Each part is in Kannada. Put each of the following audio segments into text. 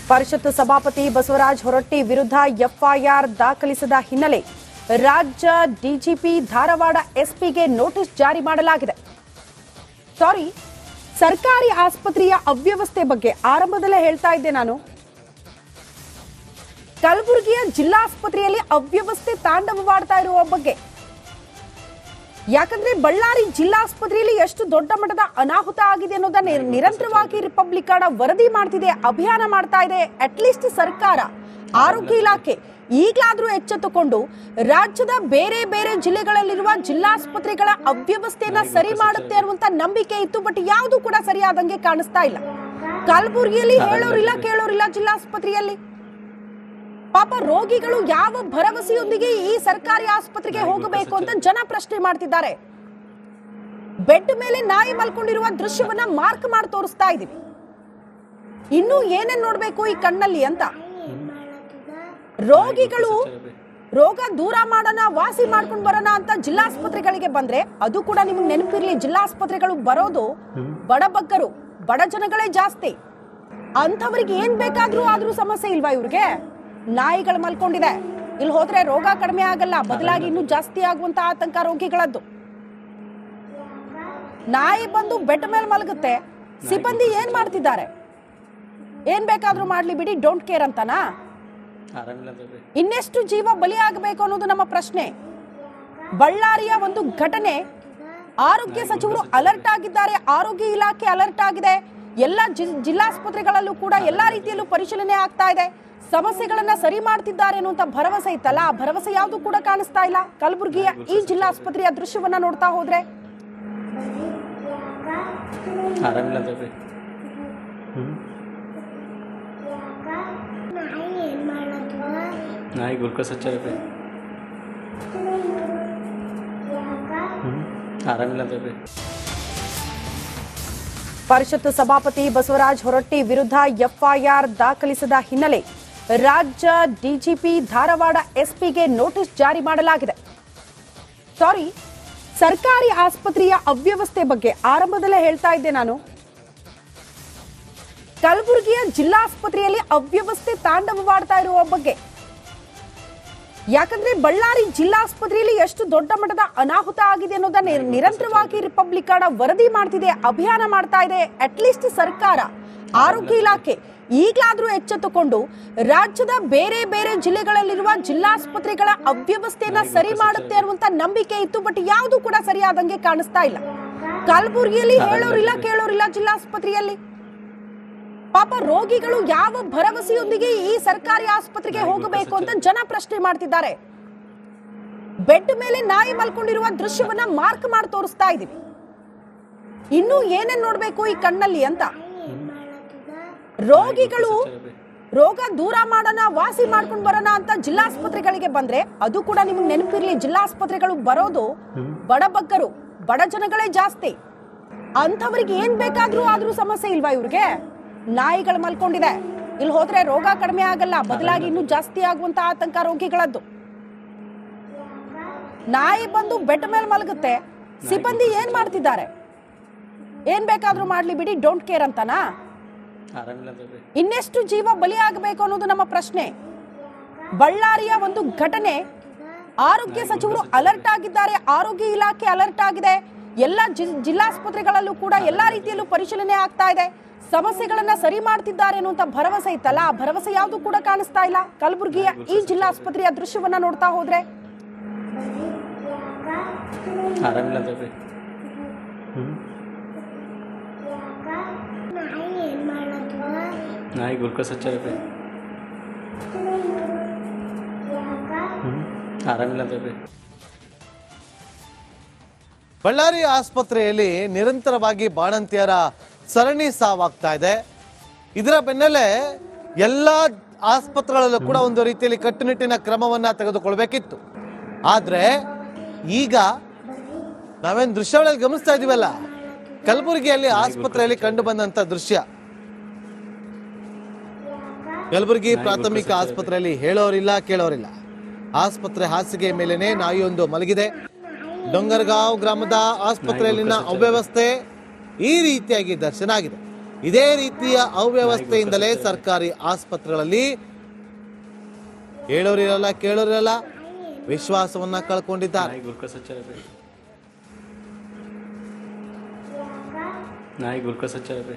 ಪರಿಷತ್ ಸಭಾಪತಿ ಬಸವರಾಜ ಹೊರಟ್ಟಿ ವಿರುದ್ಧ ಎಫ್ಐಆರ್ ದಾಖಲಿಸಿದ ಹಿನ್ನೆಲೆ ರಾಜ್ಯ ಡಿಜಿಪಿ ಧಾರವಾಡ ಎಸ್ಪಿಗೆ ನೋಟಿಸ್ ಜಾರಿ ಮಾಡಲಾಗಿದೆ. ಸರ್ಕಾರಿ ಆಸ್ಪತ್ರೆಯ ಅವ್ಯವಸ್ಥೆ ಬಗ್ಗೆ ಆರಂಭದಲ್ಲೇ ಹೇಳ್ತಾ ಇದ್ದೆ ನಾನು. ಕಲಬುರಗಿಯ ಜಿಲ್ಲಾಸ್ಪತ್ರೆಯಲ್ಲಿ ಅವ್ಯವಸ್ಥೆ ತಾಂಡವವಾಡ್ತಾ ಇರುವ ಬಗ್ಗೆ, ಯಾಕಂದ್ರೆ ಬಳ್ಳಾರಿ ಜಿಲ್ಲಾಸ್ಪತ್ರೆಯಲ್ಲಿ ಎಷ್ಟು ದೊಡ್ಡ ಮಟ್ಟದ ಅನಾಹುತ ಆಗಿದೆ ಅನ್ನೋದನ್ನ ನಿರಂತರವಾಗಿ ರಿಪಬ್ಲಿಕ್ ಕನ್ನಡ ವರದಿ ಮಾಡ್ತಿದೆ, ಅಭಿಯಾನ ಮಾಡ್ತಾ ಇದೆ. ಅಟ್ಲೀಸ್ಟ್ ಸರ್ಕಾರ, ಆರೋಗ್ಯ ಇಲಾಖೆ ಈಗಲಾದ್ರೂ ಎಚ್ಚೆತ್ತುಕೊಂಡು ರಾಜ್ಯದ ಬೇರೆ ಬೇರೆ ಜಿಲ್ಲೆಗಳಲ್ಲಿರುವ ಜಿಲ್ಲಾಸ್ಪತ್ರೆಗಳ ಅವ್ಯವಸ್ಥೆಯನ್ನ ಸರಿ ಮಾಡುತ್ತೆ ಅನ್ನುವಂತ ನಂಬಿಕೆ ಇತ್ತು. ಬಟ್ ಯಾವುದು ಕೂಡ ಸರಿಯಾದಂಗೆ ಕಾಣಿಸ್ತಾ ಇಲ್ಲ. ಕಲಬುರಗಿಯಲ್ಲಿ ಹೇಳೋರಿಲ್ಲ ಕೇಳೋರಿಲ್ಲ. ಜಿಲ್ಲಾಸ್ಪತ್ರೆಯಲ್ಲಿ ಪಾಪ ರೋಗಿಗಳು ಯಾವ ಭರವಸೆಯೊಂದಿಗೆ ಈ ಸರ್ಕಾರಿ ಆಸ್ಪತ್ರೆಗೆ ಹೋಗಬೇಕು ಅಂತ ಜನ ಪ್ರಶ್ನೆ ಮಾಡ್ತಿದ್ದಾರೆ. ಬೆಡ್ ಮೇಲೆ ನಾಯಿ ಮಲ್ಕೊಂಡಿರುವ ದೃಶ್ಯವನ್ನ ಮಾರ್ಕ್ ಮಾಡಿ ತೋರಿಸ್ತಾ ಇದೀವಿ. ಇನ್ನು ಏನೇನ್ ನೋಡ್ಬೇಕು ಈ ಕಣ್ಣಲ್ಲಿ ಅಂತ. ರೋಗಿಗಳು ರೋಗ ದೂರ ಮಾಡೋಣ, ವಾಸಿ ಮಾಡ್ಕೊಂಡು ಬರೋಣ ಅಂತ ಜಿಲ್ಲಾಸ್ಪತ್ರೆಗಳಿಗೆ ಬಂದ್ರೆ, ಅದು ಕೂಡ ನಿಮ್ಗೆ ನೆನಪಿರ್ಲಿ, ಜಿಲ್ಲಾಸ್ಪತ್ರೆಗಳು ಬರೋದು ಬಡಬಗ್ಗರು, ಬಡ ಜನಗಳೇ ಜಾಸ್ತಿ. ಅಂಥವ್ರಿಗೆ ಏನ್ ಬೇಕಾದ್ರೂ ಆದ್ರೂ ಸಮಸ್ಯೆ ಇಲ್ವಾ? ಇವ್ರಿಗೆ ನಾಯಿಗಳು ಮಲ್ಕೊಂಡಿದೆ, ಇಲ್ಲಿ ಹೋದ್ರೆ ರೋಗ ಕಡಿಮೆ ಆಗಲ್ಲ, ಬದಲಾಗಿ ಇನ್ನೂ ಜಾಸ್ತಿ ಆಗುವಂತ ಆತಂಕ ರೋಗಿಗಳದ್ದು. ನಾಯಿ ಬಂದು ಬೆಡ್ ಮೇಲೆ ಮಲಗುತ್ತೆ, ಸಿಬ್ಬಂದಿ ಏನ್ ಮಾಡ್ತಿದ್ದಾರೆ? ಏನ್ ಬೇಕಾದ್ರೂ ಮಾಡ್ಲಿ ಬಿಡಿ, ಡೋಂಟ್ ಕೇರ್ ಅಂತನಾ? ಇನ್ನೆಷ್ಟು ಜೀವ ಬಲಿಯಾಗಬೇಕು ಅನ್ನೋದು ನಮ್ಮ ಪ್ರಶ್ನೆ. ಬಳ್ಳಾರಿಯ ಒಂದು ಘಟನೆ, ಆರೋಗ್ಯ ಸಚಿವರು ಅಲರ್ಟ್ ಆಗಿದ್ದಾರೆ, ಆರೋಗ್ಯ ಇಲಾಖೆ ಅಲರ್ಟ್ ಆಗಿದೆ. ಎಲ್ಲ ಜಿಲ್ಲಾಸ್ಪತ್ರೆಗಳಲ್ಲೂ ಕೂಡ ಎಲ್ಲಾ ರೀತಿಯಲ್ಲೂ ಪರಿಶೀಲನೆ ಆಗ್ತಾ ಇದೆ, ಸಮಸ್ಯೆಗಳನ್ನ ಸರಿ ಮಾಡ್ತಿದ್ದಾರೆ ಅನ್ನುವಂತ ಭರವಸೆ ಇತ್ತಲ್ಲ, ಆ ಭರವಸೆ ಯಾವುದು ಕೂಡ ಕಾಣಿಸ್ತಾ ಇಲ್ಲ. ಕಲಬುರಗಿಯ ಈ ಜಿಲ್ಲಾಸ್ಪತ್ರೆಯ ದೃಶ್ಯವನ್ನ ನೋಡ್ತಾ ಹೋದ್ರೆ ಪರಿಷತ್ ಸಭಾಪತಿ ಬಸವರಾಜ ಹೊರಟ್ಟಿ ವಿರುದ್ಧ ಎಫ್ಐಆರ್ ದಾಖಲಿಸಿದ ಹಿನ್ನೆಲೆ ರಾಜ್ಯ ಡಿಜಿಪಿ ಧಾರವಾಡ ಎಸ್ಪಿಗೆ ನೋಟಿಸ್ ಜಾರಿ ಮಾಡಲಾಗಿದೆ. ಸರ್ಕಾರಿ ಆಸ್ಪತ್ರೆಯ ಅವ್ಯವಸ್ಥೆ ಬಗ್ಗೆ ಆರಂಭದಲ್ಲೇ ಹೇಳ್ತಾ ಇದ್ದೆ ನಾನು. ಕಲಬುರಗಿಯ ಜಿಲ್ಲಾಸ್ಪತ್ರೆಯಲ್ಲಿ ಅವ್ಯವಸ್ಥೆ ತಾಂಡವವಾಡ್ತಾ ಇರುವ ಬಗ್ಗೆ, ಯಾಕಂದ್ರೆ ಬಳ್ಳಾರಿ ಜಿಲ್ಲಾಸ್ಪತ್ರೆಯಲ್ಲಿ ಎಷ್ಟು ದೊಡ್ಡ ಮಟ್ಟದ ಅನಾಹುತ ಆಗಿದೆ ಅನ್ನೋದನ್ನ ನಿರಂತರವಾಗಿ ರಿಪಬ್ಲಿಕ್ ಕನ್ನಡ ವರದಿ ಮಾಡ್ತಿದೆ, ಅಭಿಯಾನ ಮಾಡ್ತಾ ಇದೆ. ಅಟ್ಲೀಸ್ಟ್ ಸರ್ಕಾರ, ಆರೋಗ್ಯ ಇಲಾಖೆ ಈಗಲಾದ್ರೂ ಎಚ್ಚೆತ್ತುಕೊಂಡು ರಾಜ್ಯದ ಬೇರೆ ಬೇರೆ ಜಿಲ್ಲೆಗಳಲ್ಲಿರುವ ಜಿಲ್ಲಾಸ್ಪತ್ರೆಗಳ ಅವ್ಯವಸ್ಥೆಯನ್ನ ಸರಿ ಮಾಡುತ್ತೆ ಅನ್ನುವಂತ ನಂಬಿಕೆ ಇತ್ತು. ಬಟ್ ಯಾವುದು ಕೂಡ ಸರಿಯಾದಂಗೆ ಕಾಣಿಸ್ತಾ ಇಲ್ಲ. ಕಲಬುರಗಿಯಲ್ಲಿ ಹೇಳೋರಿಲ್ಲ ಕೇಳೋರಿಲ್ಲ. ಜಿಲ್ಲಾಸ್ಪತ್ರೆಯಲ್ಲಿ ಪಾಪ ರೋಗಿಗಳು ಯಾವ ಭರವಸೆಯೊಂದಿಗೆ ಈ ಸರ್ಕಾರಿ ಆಸ್ಪತ್ರೆಗೆ ಹೋಗಬೇಕು ಅಂತ ಜನ ಪ್ರಶ್ನೆ ಮಾಡ್ತಿದ್ದಾರೆ. ಬೆಡ್ ಮೇಲೆ ನಾಯಿ ಮಲ್ಕೊಂಡಿರುವ ದೃಶ್ಯವನ್ನ ಮಾರ್ಕ್ ಮಾಡಿ ತೋರಿಸ್ತಾ ಇದೀವಿ. ಇನ್ನು ಏನೇನ್ ನೋಡ್ಬೇಕು ಈ ಕಣ್ಣಲ್ಲಿ ಅಂತ. ರೋಗಿಗಳು ರೋಗ ದೂರ ಮಾಡೋಣ, ವಾಸಿ ಮಾಡ್ಕೊಂಡು ಬರೋಣ ಅಂತ ಜಿಲ್ಲಾಸ್ಪತ್ರೆಗಳಿಗೆ ಬಂದ್ರೆ, ಅದು ಕೂಡ ನಿಮ್ಗೆ ನೆನಪಿರ್ಲಿ, ಜಿಲ್ಲಾಸ್ಪತ್ರೆಗಳು ಬರೋದು ಬಡಬಗ್ಗರು, ಬಡ ಜನಗಳೇ ಜಾಸ್ತಿ. ಅಂಥವ್ರಿಗೆ ಏನ್ ಬೇಕಾದ್ರೂ ಆದ್ರೂ ಸಮಸ್ಯೆ ಇಲ್ವಾ? ಇವ್ರಿಗೆ ನಾಯಿಗಳು ಮಲ್ಕೊಂಡಿದೆ, ಇಲ್ಲಿ ಹೋದ್ರೆ ರೋಗ ಕಡಿಮೆ ಆಗಲ್ಲ, ಬದಲಾಗಿ ಇನ್ನೂ ಜಾಸ್ತಿ ಆಗುವಂತ ಆತಂಕ ರೋಗಿಗಳದ್ದು. ನಾಯಿ ಬಂದು ಬೆಡ್ ಮೇಲೆ ಮಲಗುತ್ತೆ, ಸಿಬ್ಬಂದಿ ಏನ್ ಮಾಡ್ತಿದ್ದಾರೆ? ಏನ್ ಬೇಕಾದ್ರೂ ಮಾಡ್ಲಿ ಬಿಡಿ, ಡೋಂಟ್ ಕೇರ್ ಅಂತನಾ? ಇನ್ನೆಷ್ಟು ಜೀವ ಬಲಿಯಾಗಬೇಕು ಅನ್ನೋದು ನಮ್ಮ ಪ್ರಶ್ನೆ. ಬಳ್ಳಾರಿಯ ಒಂದು ಘಟನೆ, ಆರೋಗ್ಯ ಸಚಿವರು ಅಲರ್ಟ್ ಆಗಿದ್ದಾರೆ, ಆರೋಗ್ಯ ಇಲಾಖೆ ಅಲರ್ಟ್ ಆಗಿದೆ. ಎಲ್ಲ ಜಿಲ್ಲಾಸ್ಪತ್ರೆಗಳಲ್ಲೂ ಕೂಡ ಎಲ್ಲಾ ರೀತಿಯಲ್ಲೂ ಪರಿಶೀಲನೆ ಆಗ್ತಾ ಇದೆ, ಸಮಸ್ಯೆಗಳನ್ನ ಸರಿ ಮಾಡ್ತಿದ್ದಾರೆ ಅನ್ನುವಂತ ಭರವಸೆ ಇತ್ತಲ್ಲ, ಆ ಭರವಸೆ ಯಾವುದು ಕೂಡ ಕಾಣಿಸ್ತಾ ಇಲ್ಲ. ಕಲಬುರಗಿಯ ಈ ಜಿಲ್ಲಾಸ್ಪತ್ರೆಯ ದೃಶ್ಯವನ್ನ ನೋಡ್ತಾ ಹೋದ್ರೆ ಬಳ್ಳಾರಿ ಆಸ್ಪತ್ರೆಯಲ್ಲಿ ನಿರಂತರವಾಗಿ ಬಾಣಂತಿಯರ ಸರಣಿ ಸಾವಾಗ್ತಾ ಇದೆ. ಇದರ ಬೆನ್ನಲ್ಲೇ ಎಲ್ಲ ಆಸ್ಪತ್ರೆಗಳಲ್ಲೂ ಕೂಡ ಒಂದು ರೀತಿಯಲ್ಲಿ ಕಟ್ಟುನಿಟ್ಟಿನ ಕ್ರಮವನ್ನ ತೆಗೆದುಕೊಳ್ಬೇಕಿತ್ತು. ಆದ್ರೆ ಈಗ ನಾವೇನ್ ದೃಶ್ಯಗಳಲ್ಲಿ ಗಮನಿಸ್ತಾ ಇದೀವಲ್ಲ, ಕಲಬುರಗಿಯಲ್ಲಿ ಆಸ್ಪತ್ರೆಯಲ್ಲಿ ಕಂಡು ಬಂದಂತ ದೃಶ್ಯ. ಕಲಬುರಗಿ ಪ್ರಾಥಮಿಕ ಆಸ್ಪತ್ರೆಯಲ್ಲಿ ಹೇಳೋರಿಲ್ಲ ಕೇಳೋರಿಲ್ಲ. ಆಸ್ಪತ್ರೆ ಹಾಸಿಗೆ ಮೇಲೇನೆ ನಾಯಿಯೊಂದು ಮಲಗಿದೆ. ಡೊಂಗರ್ಗಾಂವ್ ಗ್ರಾಮದ ಆಸ್ಪತ್ರೆಯಲ್ಲಿನ ಅವ್ಯವಸ್ಥೆ ಈ ರೀತಿಯಾಗಿ ದರ್ಶನ ಆಗಿದೆ. ಇದೇ ರೀತಿಯ ಅವ್ಯವಸ್ಥೆಯಿಂದಲೇ ಸರ್ಕಾರಿ ಆಸ್ಪತ್ರೆಗಳಲ್ಲಿ ಹೇಳೋರಿರಲ್ಲ ಕೇಳೋರಿರಲ್ಲ ವಿಶ್ವಾಸವನ್ನ ಕಳ್ಕೊಂಡಿದ್ದಾರೆ. ನಾಯಿ ಗುಲ್ಕ ಸಚ್ಚಾರ पे ನಾಯಿ ಗುಲ್ಕ ಸಚ್ಚಾರ पे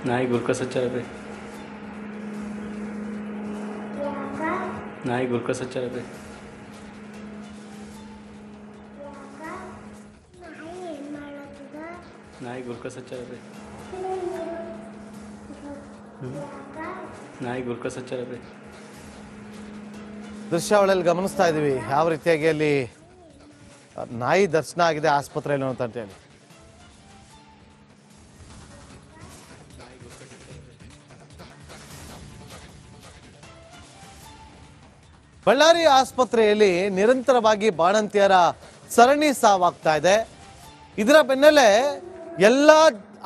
ನಾಯಿ ಗುಲ್ಕ ಸಚ್ಚಾರ पे ನಾಯಿ ಗುಲ್ಕ ಸಚ್ಚಾರ पे ನಾಯಿ ಗುಲ್ಕ ಸಚ್ಚಾರ पे ದೃಶ್ಯಾವಳಿಯಲ್ಲಿ ಗಮನಿಸ್ತಾ ಇದೀವಿ ಯಾವ ರೀತಿಯಾಗಿ ಅಲ್ಲಿ ನಾಯಿ ದರ್ಶನ ಆಗಿದೆ ಆಸ್ಪತ್ರೆಯಲ್ಲಿ ಅಂತ ಹೇಳಿ. ಬಳ್ಳಾರಿ ಆಸ್ಪತ್ರೆಯಲ್ಲಿ ನಿರಂತರವಾಗಿ ಬಾಣಂತಿಯರ ಸರಣಿ ಸಾವಾಗ್ತಾ ಇದೆ. ಇದರ ಬೆನ್ನಲ್ಲೇ ಎಲ್ಲ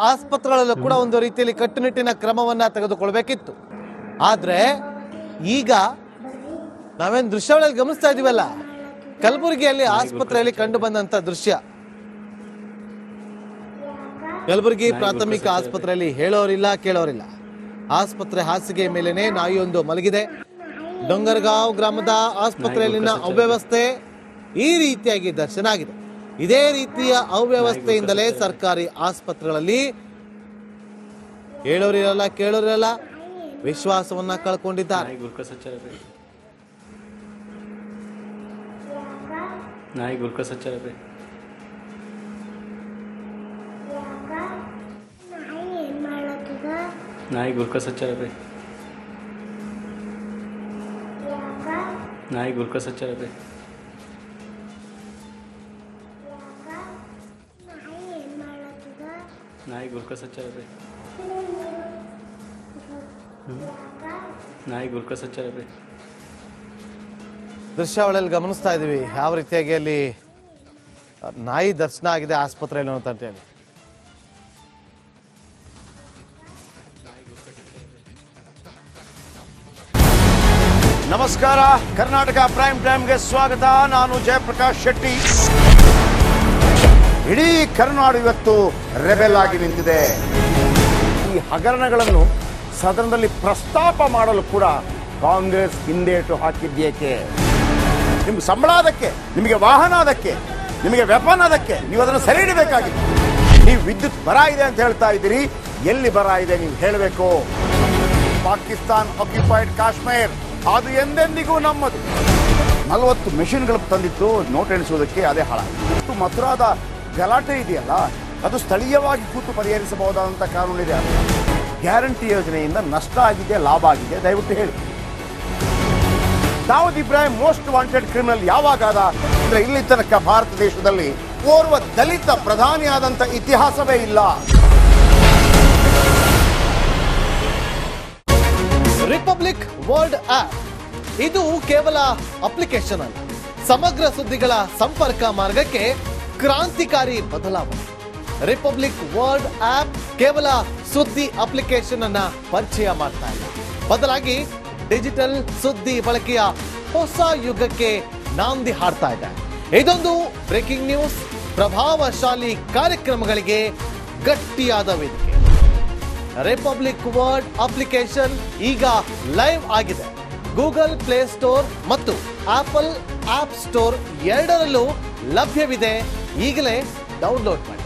ಆಸ್ಪತ್ರೆಗಳಲ್ಲೂ ಕೂಡ ಒಂದು ರೀತಿಯಲ್ಲಿ ಕಟ್ಟುನಿಟ್ಟಿನ ಕ್ರಮವನ್ನ ತೆಗೆದುಕೊಳ್ಬೇಕಿತ್ತು. ಆದ್ರೆ ಈಗ ನಾವೇನು ದೃಶ್ಯಾವಳಿಯಲ್ಲಿ ಗಮನಿಸ್ತಾ ಇದೀವಲ್ಲ, ಕಲಬುರಗಿಯಲ್ಲಿ ಆಸ್ಪತ್ರೆಯಲ್ಲಿ ಕಂಡು ಬಂದಂತ ದೃಶ್ಯ. ಕಲಬುರಗಿ ಪ್ರಾಥಮಿಕ ಆಸ್ಪತ್ರೆಯಲ್ಲಿ ಹೇಳೋರಿಲ್ಲ ಕೇಳೋರಿಲ್ಲ. ಆಸ್ಪತ್ರೆ ಹಾಸಿಗೆ ಮೇಲೇನೆ ನಾಯಿಯೊಂದು ಮಲಗಿದೆ. ಡೊಂಗರ್ಗಾಂವ್ ಗ್ರಾಮದ ಆಸ್ಪತ್ರೆಯಲ್ಲಿನ ಅವ್ಯವಸ್ಥೆ ಈ ರೀತಿಯಾಗಿ ದರ್ಶನ ಆಗಿದೆ. ಇದೇ ರೀತಿಯ ಅವ್ಯವಸ್ಥೆಯಿಂದಲೇ ಸರ್ಕಾರಿ ಆಸ್ಪತ್ರೆಗಳಲ್ಲಿ ಹೇಳೋರಿರಲ್ಲ ಕೇಳೋರಿರಲ್ಲ ವಿಶ್ವಾಸವನ್ನ ಕಳ್ಕೊಂಡಿದ್ದಾರೆ. ನಾಯಿ ಗುಲ್ಕ ಸಚ್ಚಾರ पे ನಾಯಿ ಗುಲ್ಕ ಸಚ್ಚಾರ पे ನಾಯಿ ಗುಲ್ಕ ಸಚ್ಚಾರ पे ನಾಯಿ ಗುಲ್ಕ ಸಚ್ಚಾರ पे ನಾಯಿ ಗುಲ್ಕ ಸಚ್ಚಾರ पे ದೃಶ್ಯಾವಳಿಯಲ್ಲಿ ಗಮನಿಸ್ತಾ ಇದೀವಿ ಯಾವ ರೀತಿಯಾಗಿ ಅಲ್ಲಿ ನಾಯಿ ದರ್ಶನ ಆಗಿದೆ ಆಸ್ಪತ್ರೆಯಲ್ಲಿ ಅಂತ ಹೇಳಿ. ನಮಸ್ಕಾರ, ಕರ್ನಾಟಕ ಪ್ರೈಮ್ ಟೈಮ್ಗೆ ಸ್ವಾಗತ. ನಾನು ಜಯಪ್ರಕಾಶ್ ಶೆಟ್ಟಿ. ಇಡೀ ಕರ್ನಾಡು ಇವತ್ತು ರೆಬೆಲ್ ಆಗಿ ನಿಂತಿದೆ. ಈ ಹಗರಣಗಳನ್ನು ಸದನದಲ್ಲಿ ಪ್ರಸ್ತಾಪ ಮಾಡಲು ಕೂಡ ಕಾಂಗ್ರೆಸ್ ಹಿಂದೇಟು ಹಾಕಿದ್ದೇಕೆ? ನಿಮ್ಗೆ ಸಂಬಳ ಅದಕ್ಕೆ, ನಿಮಗೆ ವಾಹನ ಅದಕ್ಕೆ, ನಿಮಗೆ ವೆಪನ್ ಅದಕ್ಕೆ, ನೀವು ಅದನ್ನು ಸರಿ ಇಡಬೇಕಾಗಿತ್ತು. ನೀವು ವಿದ್ಯುತ್ ಬರ ಇದೆ ಅಂತ ಹೇಳ್ತಾ ಇದ್ದೀರಿ, ಎಲ್ಲಿ ಬರ ಇದೆ ನೀವು ಹೇಳಬೇಕು. ಪಾಕಿಸ್ತಾನ್ ಆಕ್ಯುಪೈಡ್ ಕಾಶ್ಮೀರ್ ಅದು ಎಂದೆಂದಿಗೂ ನಮ್ಮದು. 40 ಮೆಷಿನ್ಗಳು ತಂದಿತ್ತು ನೋಟ್ ಎಣಿಸುವುದಕ್ಕೆ, ಅದೇ ಹಾಳಾಯಿತು. ಮಥುರಾದ ಗಲಾಟೆ ಇದೆಯಲ್ಲ, ಅದು ಸ್ಥಳೀಯವಾಗಿ ಕೂತು ಪರಿಹರಿಸಬಹುದಾದಂಥ ಕಾನೂನಿದೆ. ಗ್ಯಾರಂಟಿ ಯೋಜನೆಯಿಂದ ನಷ್ಟ ಆಗಿದೆ, ಲಾಭ ಆಗಿದೆ, ದಯವಿಟ್ಟು ಹೇಳಿ. Dawood Ibrahim most wanted criminal ಯಾವಾಗಾದ ಅಂದ್ರೆ ಇಲ್ಲಿ ತನಕ ಭಾರತ ದೇಶದಲ್ಲಿ ಓರ್ವ ದಲಿತ ಪ್ರಧಾನಿಯಾದಂಥ ಇತಿಹಾಸವೇ ಇಲ್ಲ. ರಿಪಬ್ಲಿಕ್ ವರ್ಲ್ಡ್ ಆಪ್ ಇದು ಕೇವಲ ಅಪ್ಲಿಕೇಶನ್ ಅಲ್ಲ, ಸಮಗ್ರ ಸುದ್ದಿಗಳ ಸಂಪರ್ಕ ಮಾರ್ಗಕ್ಕೆ ಕ್ರಾಂತಿಕಾರಿ ಬದಲಾವಣೆ. ರಿಪಬ್ಲಿಕ್ ವರ್ಲ್ಡ್ ಆಪ್ ಕೇವಲ ಸುದ್ದಿ ಅಪ್ಲಿಕೇಶನ್ ಅನ್ನ ಪರಿಚಯ ಮಾಡ್ತಾ ಇಲ್ಲ, ಬದಲಾಗಿ ಡಿಜಿಟಲ್ ಸುದ್ದಿ ಬಳಕೆಯ ಹೊಸ ಯುಗಕ್ಕೆ ನಾಂದಿ ಹಾಡ್ತಾ ಇದೆ. ಇದೊಂದು ಬ್ರೇಕಿಂಗ್ ನ್ಯೂಸ್, ಪ್ರಭಾವಶಾಲಿ ಕಾರ್ಯಕ್ರಮಗಳಿಗೆ ಗಟ್ಟಿಯಾದ ವೇದಿಕೆ. ರಿಪಬ್ಲಿಕ್ ವರ್ಲ್ಡ್ ಅಪ್ಲಿಕೇಶನ್ ಈಗ ಲೈವ್ ಆಗಿದೆ. ಗೂಗಲ್ ಪ್ಲೇ ಸ್ಟೋರ್ ಮತ್ತು ಆಪಲ್ ಆಪ್ ಸ್ಟೋರ್ ಎರಡರಲ್ಲೂ ಲಭ್ಯವಿದೆ. ಈಗಲೇ ಡೌನ್ಲೋಡ್ ಮಾಡಿ.